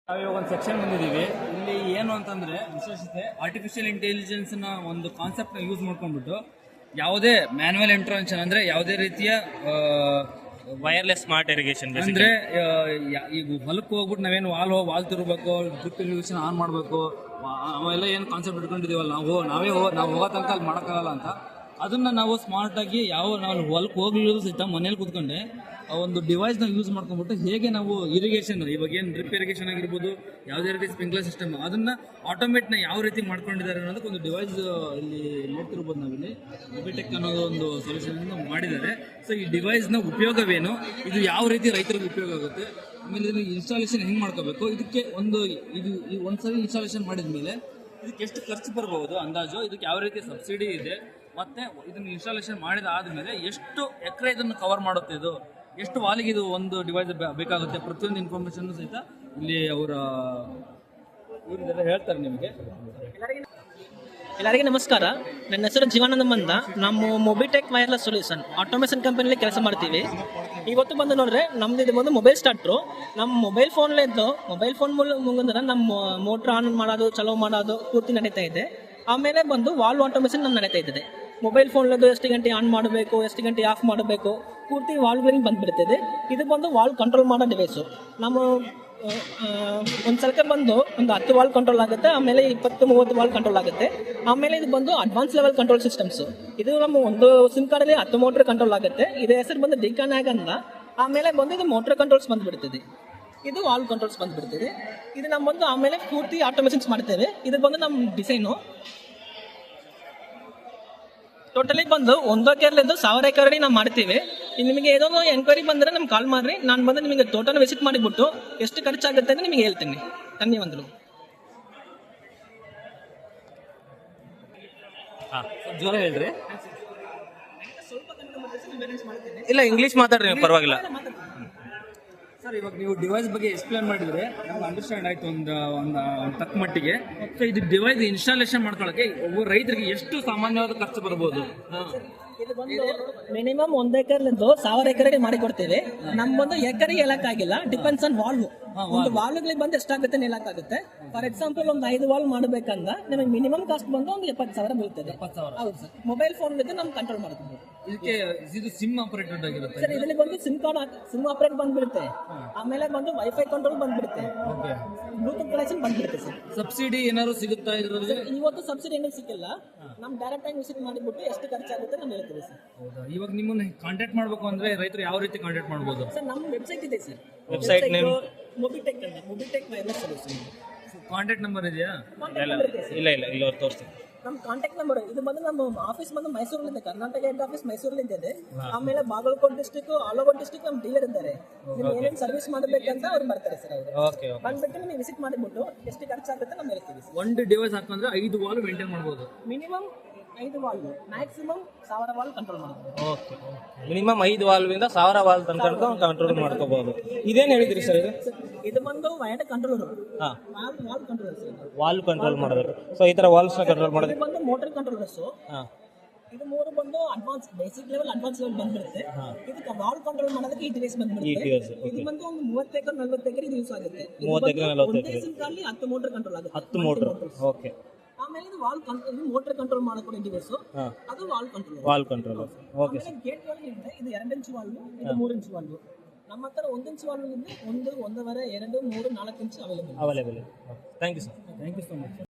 ನಾವಿವಾಗ ಒಂದು ಸೆಕ್ಷನ್ ಬಂದಿದ್ದೀವಿ. ಇಲ್ಲಿ ಏನು ಅಂತಂದ್ರೆ ವಿಶೇಷತೆ ಆರ್ಟಿಫಿಷಿಯಲ್ ಇಂಟೆಲಿಜೆನ್ಸ್ನ ಒಂದು ಕಾನ್ಸೆಪ್ಟ್ನ ಯೂಸ್ ಮಾಡ್ಕೊಂಡ್ಬಿಟ್ಟು ಯಾವುದೇ ಮ್ಯಾನ್ಯುವಲ್ ಇಂಟರ್ವೆನ್ಷನ್ ಅಂದ್ರೆ ಯಾವುದೇ ರೀತಿಯ ವೈರ್ಲೆಸ್ ಸ್ಮಾರ್ಟ್ ಇರಿಗೇಷನ್ ಅಂದ್ರೆ ಈಗ ಹೊಲಕ್ಕೆ ಹೋಗ್ಬಿಟ್ಟು ನಾವೇನು ವಾಲ್ ತಿರ್ಬೇಕು, ಡ್ರಿಪ್ ಇರಿಗೇಷನ್ ಆನ್ ಮಾಡಬೇಕು, ಅವೆಲ್ಲ ಏನು ಕಾನ್ಸೆಪ್ಟ್ ಇಟ್ಕೊಂಡಿದೀವಲ್ಲ ನಾವು ಹೋಗೋ ತನಕ ಅಲ್ಲಿ ಮಾಡೋಕ್ಕಾಗಲ್ಲ ಅಂತ, ಅದನ್ನ ನಾವು ಸ್ಮಾರ್ಟ್ ಆಗಿ ನಾವು ಹೊಲಕ್ಕೆ ಹೋಗ್ಲಿಲ್ಲ ಸಹಿತ ಮನೇಲಿ ಕೂತ್ಕೊಂಡೆ ಆ ಒಂದು ಡಿವೈಸ್ ನ ಯೂಸ್ ಮಾಡ್ಕೊಂಡ್ಬಿಟ್ಟು ಹೇಗೆ ನಾವು ಇರಿಗೇಷನ್ ಇವಾಗ ಏನು ಡ್ರಿಪ್ ಇರಿಗೇಷನ್ ಆಗಿರ್ಬೋದು, ಯಾವುದೇ ರೀತಿ ಸ್ಪ್ರಿಂಕ್ಲರ್ ಸಿಸ್ಟಮ್ ಅದನ್ನ ಆಟೋಮೇಟ್ ನ ಯಾವ ರೀತಿ ಮಾಡ್ಕೊಂಡಿದ್ದಾರೆ ಅನ್ನೋದಕ್ಕೆ ಒಂದು ಡಿವೈಸ್ ಇಲ್ಲಿ ನೋಡ್ತಿರ್ಬೋದು. ನಾವಿಲ್ಲಿ ಮೊಬಿಟೆಕ್ ಅನ್ನೋದು ಒಂದು ಸೊಲ್ಯೂಷನ್ ಮಾಡಿದ್ದಾರೆ. ಸೊ ಈ ಡಿವೈಸ್ ನ ಉಪಯೋಗವೇನು, ಇದು ಯಾವ ರೀತಿ ರೈತರಿಗೆ ಉಪಯೋಗ ಆಗುತ್ತೆ, ಆಮೇಲೆ ಇದನ್ನ ಇನ್ಸ್ಟಾಲೇಷನ್ ಹೆಂಗ್ ಮಾಡ್ಕೋಬೇಕು, ಇದಕ್ಕೆ ಈ ಒಂದ್ಸರಿ ಇನ್ಸ್ಟಾಲೇಷನ್ ಮಾಡಿದ ಮೇಲೆ ಇದಕ್ಕೆ ಎಷ್ಟು ಖರ್ಚು ಬರಬಹುದು ಅಂದಾಜು, ಇದಕ್ಕೆ ಯಾವ ರೀತಿ ಸಬ್ಸಿಡಿ ಇದೆ, ಮತ್ತೆ ಇದನ್ನು ಇನ್ಸ್ಟಾಲೇಷನ್ ಮಾಡಿದ ಆದ್ಮೇಲೆ ಎಷ್ಟು ಎಕರೆ ಇದನ್ನು ಕವರ್ ಮಾಡುತ್ತೆ, ಇದು ಎಷ್ಟು ವಾಲಿಗೆ ಇದು ಒಂದು ಡಿವೈಸ್ ಬೇಕಾಗುತ್ತೆ, ಪ್ರತಿಯೊಂದು ಇನ್ಫಾರ್ಮೇಶನ್ ಸಹಿತ ಇಲ್ಲಿ ಇವರೆಲ್ಲ ಹೇಳ್ತಾರೆ ನಿಮಗೆ. ಎಲ್ಲರಿಗೂ ನಮಸ್ಕಾರ. ನನ್ನ ಹೆಸರು ಜೀವಾನಂದ ಮಂದ. ನಮ್ಮ ಮೊಬಿಟೆಕ್ ವೈರ್ಲೆಸ್ ಸೊಲ್ಯೂಷನ್ ಆಟೋಮೇಷನ್ ಕಂಪನಿಯಲ್ಲಿ ಕೆಲಸ ಮಾಡ್ತೀವಿ. ಇವತ್ತು ಬಂದು ನೋಡ್ರೆ ನಮ್ದು ಇದು ಒಂದು ಮೊಬೈಲ್ ಸ್ಟಾರ್ಟ್ರು. ನಮ್ಮ ಮೊಬೈಲ್ ಫೋನ್ ಮುಗಿದ್ರೆ ನಮ್ಮ ಮೋಟ್ರ್ ಆನ್ ಮಾಡೋದು, ಚಲೋ ಮಾಡೋದು ಪೂರ್ತಿ ನಡೀತಾ ಇದೆ. ಆಮೇಲೆ ಬಂದು ವಾಲ್ವ್ ಆಟೋಮೇಷನ್ ನಮ್ಮ ನಡೀತಾ ಇರ್ತದೆ. ಮೊಬೈಲ್ ಫೋನ್ಲದ್ದು ಎಷ್ಟು ಗಂಟೆ ಆನ್ ಮಾಡಬೇಕು, ಎಷ್ಟು ಗಂಟೆ ಆಫ್ ಮಾಡಬೇಕು ಪೂರ್ತಿ ವಾಲ್ವ್ಗಳಿಗೆ ಬಂದುಬಿಡ್ತದೆ. ಇದು ಬಂದು ವಾಲ್ವ್ ಕಂಟ್ರೋಲ್ ಮಾಡೋ ಡಿವೈಸು. ನಮ್ಮ ಒಂದು ಸಲಕ್ಕೆ ಬಂದು ಒಂದು 10 ವಾಲ್ವ್ ಕಂಟ್ರೋಲ್ ಆಗುತ್ತೆ, ಆಮೇಲೆ 20-30 ವಾಲ್ವ್ ಕಂಟ್ರೋಲ್ ಆಗುತ್ತೆ. ಆಮೇಲೆ ಇದು ಬಂದು ಅಡ್ವಾನ್ಸ್ ಲೆವೆಲ್ ಕಂಟ್ರೋಲ್ ಸಿಸ್ಟಮ್ಸು. ಇದು ನಮ್ಮ ಒಂದು ಸಿಮ್ ಕಾರ್ಡಲ್ಲಿ 10 ಮೋಟ್ರ್ ಕಂಟ್ರೋಲ್ ಆಗುತ್ತೆ. ಇದು ಹೆಸರು ಬಂದು ಡಿಕಾನ್ಯಾಗ್ ಅಂತ. ಆಮೇಲೆ ಬಂದು ಇದು ಮೋಟ್ರ್ ಕಂಟ್ರೋಲ್ಸ್ ಬಂದುಬಿಡ್ತದೆ, ಇದು ವಾಲ್ವ್ ಕಂಟ್ರೋಲ್ಸ್ ಬಂದುಬಿಡ್ತದೆ. ಇದು ನಮ್ಮ ಬಂದು ಆಮೇಲೆ ಪೂರ್ತಿ ಆಟೋಮೇಷನ್ಸ್ ಮಾಡ್ತೇವೆ. ಇದು ಬಂದು ನಮ್ಮ ಡಿಸೈನು ಟೋಟಲಿ ಬಂದು 1 ಎಕರೆಲಿಂದ 1000 ಎಕರೆ ನಾವು ಮಾಡ್ತೀವಿ. ನಿಮಗೆ ಏನೋ ಎನ್ಕ್ವೈರಿ ಬಂದರೆ ನಮ್ಗೆ ಕಾಲ್ ಮಾಡಿರಿ, ನಾನು ಬಂದು ನಿಮಗೆ ತೋಟನ ವಿಸಿಟ್ ಮಾಡಿಬಿಟ್ಟು ಎಷ್ಟು ಖರ್ಚಾಗುತ್ತೆ ಅಂತ ನಿಮಗೆ ಹೇಳ್ತೀನಿ. ಧನ್ಯವಾದಗಳು. ಜ್ವರ ಹೇಳ್ರಿ. ಇಲ್ಲ, ಇಂಗ್ಲಿಷ್ ಮಾತಾಡ್ರಿ, ಪರವಾಗಿಲ್ಲ. ಸರ್, ಇವಾಗ ನೀವು ಡಿವೈಸ್ ಬಗ್ಗೆ ಎಕ್ಸ್ಪ್ಲೇನ್ ಮಾಡಿದ್ರೆ ನಮ್ಗೆ ಅಂಡರ್ಸ್ಟ್ಯಾಂಡ್ ಆಯ್ತು ಒಂದು ತಕ್ಕ ಮಟ್ಟಿಗೆ. ಸೊ ಇದು ಡಿವೈಸ್ ಇನ್ಸ್ಟಾಲೇಷನ್ ಮಾಡ್ಕೊಳ್ಳೋಕೆ ಒಬ್ಬ ರೈತರಿಗೆ ಎಷ್ಟು ಸಾಮಾನ್ಯವಾದ ಖರ್ಚು ಬರ್ಬೋದು? ಇದು ಬಂದು ಮಿನಿಮಮ್ 1 ಎಕರೆಲಿಂದ 1000 ಎಕರೆಗೆ ಮಾಡಿ ಕೊಡ್ತೇವೆ. ನಮ್ ಬಂದು ಎಕರೆಗೆ ಹೇಳಕ್ಕಾಗಿಲ್ಲ, ಡಿಪೆಂಡ್ಸ್ ಆನ್ ವಾಲ್ವ್. ಒಂದು ವಾಲ್ವ್ಗಳಿಗೆ ಬಂದು ಎಷ್ಟಾಗುತ್ತೆ ಹೇಳಕ್ಕಾಗುತ್ತೆ. ಫಾರ್ ಎಕ್ಸಾಂಪಲ್ ಒಂದು 5 ವಾಲ್ವ್ ಮಾಡ್ಬೇಕಂದ ನಿಮಗೆ ಮಿನಿಮಮ್ ಕಾಸ್ಟ್ ಬಂದು ಒಂದು 70,000 ಬೀಳ್ತದೆ. 70,000. ಹೌದು ಸರ್. ಮೊಬೈಲ್ ಫೋನ್ ನಮ್ ಕಂಟ್ರೋಲ್ ಮಾಡ್ತೀವಿ. ಇದಕ್ಕೆ ಇದು ಸಿಮ್ ಆಪರೇಟೆಡ್ ಆಗಿರುತ್ತೆ ಸರ್. ಇದರಲ್ಲಿ ಬಂದು ಸಿಮ್ ಆಪರೇಟ್ ಬಂದ್ಬಿಡುತ್ತೆ, ಆಮೇಲೆ ಬಂದು ವೈಫೈ ಕಂಟ್ರೋಲ್ ಬಂದ್ಬಿಡುತ್ತೆ, ಬ್ಲೂಟೂತ್ ಕನೆಕ್ಷನ್ ಬಂದ್ಬಿಡುತ್ತೆ ಸರ್. ಸಬ್ಸಿಡಿ ಏನಾದ್ರು ಸಿಗುತ್ತಾ ಇದ್ರಲ್ಲಿ? ಇವತ್ತು ಸಬ್ಸಿಡಿ ಏನೂ ಸಿಕ್ಕಿಲ್ಲ. ನಮ್ ಡೈರೆಕ್ಟ್ ಆಗಿ ವಿಸಿಟ್ ಮಾಡಿಬಿಟ್ಟು ಎಷ್ಟು ಖರ್ಚಾಗುತ್ತೆ ನಮ್ಗೆ ಹೇಳ್ತೀವಿ ಸರ್. ಹೌದಾ? ಇವಾಗ ನಿಮ್ಮನ್ನ ಕಾಂಟ್ಯಾಕ್ಟ್ ಮಾಡ್ಬೇಕು ಅಂದ್ರೆ ರೈತರು ಯಾವ ರೀತಿ ಕಾಂಟ್ಯಾಕ್ಟ್ ಮಾಡ್ಬೋದು? ಸರ್, ನಮ್ಮ ವೆಬ್ಸೈಟ್ ಇದೆ sir. Website name Mobitech wireless solution. Contact number ಇದೆಯಾ? ಇಲ್ಲ ಇಲ್ಲ ಅವ್ರು ತೋರಿಸ್ತೀನಿ. ನಮ್ಮ ಕಾಂಟ್ಯಾಕ್ಟ್ ನಂಬರ್ ಇದು ಬಂದು ನಮ್ಮ ಆಫೀಸ್ ಬಂದು ಮೈಸೂರಲ್ಲಿದೆ, ಕರ್ನಾಟಕ ಹೆಡ್ ಆಫೀಸ್ ಮೈಸೂರಲ್ಲಿದೆ. ಆಮೇಲೆ Bagalkot district, all over district ನಮ್ಮ ಡೀಲರ್ ಇದ್ದಾರೆ. ನೀವು ಏನೇನು ಸರ್ವಿಸ್ ಮಾಡಬೇಕಂತ ಅವ್ರು ಬರ್ತಾರೆ ಸರ್. ಅವರು ಬಂದ್ಬಿಟ್ಟು ನೀವು ವಿಸಿಟ್ ಮಾಡಿಬಿಟ್ಟು ಎಷ್ಟು ಖರ್ಚಾಗುತ್ತೆ ನಮ್ಗೆ ಹೇಳ್ತೀವಿ. ಒಂದು ಡಿವೈಸ್ ಹಾಕಂದ್ರೆ 5 ವಾಲ್ ಮೇಂಟೈನ್ ಮಾಡ್ಬೋದು. Minimum 5 valve, maximum 1000 valve control ಮಾಡ್ಬೋದು. ಓಕೆ. ಮಿನಿಮಮ್ 5 ವಾಲ್ವಿಂದ 1000 ವಾಲ್ವ್ ತನಕ ಕಂಟ್ರೋಲ್ ಮಾಡ್ಕೋಬಹುದು. ಇದೇನು ಹೇಳಿದ್ರಿ ಸರ್? ಇದು ಬಂದು wired controller. Valve controller sir. Valve control ಮಾಡೋದು. ಸೊ ಈ ತರ ವಾಲ್ವ್ಸ್ ನ ಕಂಟ್ರೋಲ್ ಮಾಡೋದು. ಇದು ಬಂದು ಮೋಟರ್ ಕಂಟ್ರೋಲರ್ಸ್. ಇದು 3 ಬಂದು ಅಡ್ವಾನ್ಸ್ ಬೇಸಿಕ್ ಲೆವೆಲ್ ಬಂದ್ಬಿಡುತ್ತೆ. ಇದಕ್ಕೆ ವಾಲ್ವ್ ಕಂಟ್ರೋಲ್ ಮಾಡೋದಕ್ಕೆ ಈ ಡಿವೈಸ್ ಬಂದ್ಬಿಡುತ್ತೆ. ಇದು ಬಂದು ಒಂದು 30 ಎಕರೆ 40 ಎಕರೆ ಇದು ಯೂಸ್ ಆಗುತ್ತೆ. 30 acre 40 acre SIM card 10 motor control ಆಗುತ್ತೆ. 10 ಮೋಟರ್. ಓಕೆ. ಆಮೇಲೆ ಇದು ವಾಲ್ವ್ ಕಂಟ್ರೋಲ್, ಮೋಟರ್ ಕಂಟ್ರೋಲ್ ಮಾಡக்கூடிய ಡಿವೈಸ್, ಅದು valve control. Okay. Gate valve ಇದೆ, ಇದು 2 ಇಂಚ್ ವಾಲ್ವ್, ಇದು 3 ಇಂಚ್ ವಾಲ್ವ್. ನಮ್ಮ ಹತ್ರ 1 ಇಂಚ್ ವಾಲ್ವ್ ಇದೆ, 1, 1.5, 2, 3, 4 inch available. Thank you sir. Thank you so much.